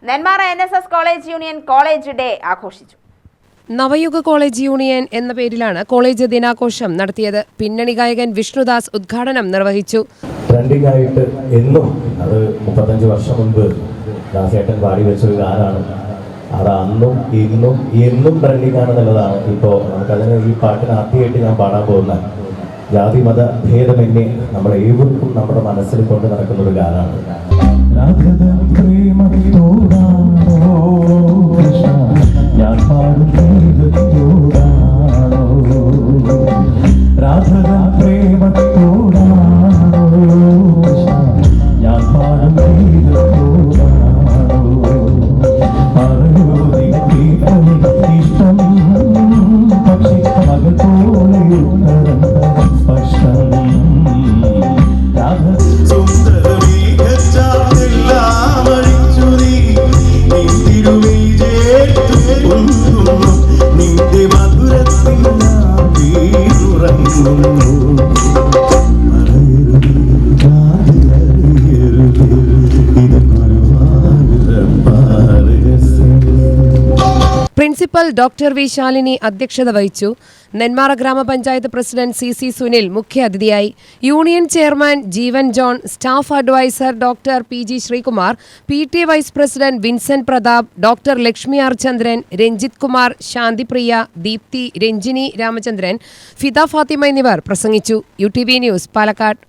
Nenmara NSS college union college day ആഘോഷിച്ചു. നവയുഗ college union എന്ന പേരിലാണ് കോളേജ് ദിനാഘോഷം നടത്തിയത്. പിന്നണി ഗായകൻ വിഷ്ണുദാസ് ഉദ്ഘാടനം നിർവഹിച്ചു. ട്രെൻഡിംഗ് ആയിട്ട് എന്നും അത് 35 വർഷം മുൻപ് ദാസേട്ടൻ പാടി വെച്ചൊരു ഗാനാണ്. അത് അന്നും ഇന്നും എന്നും ട്രെൻഡിംഗ് ആണെന്നുള്ളതാണ്. ഇപ്പോൾ നമുക്കതിന് ഈ പാട്ടിന് ആദ്യമായിട്ട് ഞാൻ പാടാൻ പോകുന്ന ജാതി മത ഭേദമന്യേ നമ്മളെ ഏവർക്കും നമ്മുടെ മനസ്സിൽ കൊണ്ട് നടക്കുന്ന ഒരു ഗാനാണ്. പ്രിൻസിപ്പൽ ഡോക്ടർ വി ശാലിനി അധ്യക്ഷത വഹിച്ചു. നെന്മാറ ഗ്രാമപഞ്ചായത്ത് പ്രസിഡന്റ് CC സുനിൽ മുഖ്യാതിഥിയായി. Union chairman Jeevan John, staff adviser doctor PG Sreekumar, PT vice president Vincent Prathap, doctor Lakshmi R Chandran, Ranjith Kumar, Shanthipriya, Deepthi, Ranjini Ramachandran, Fida Fathima എന്നിവർ പ്രസംഗിച്ചു. UTV news, Palakkad.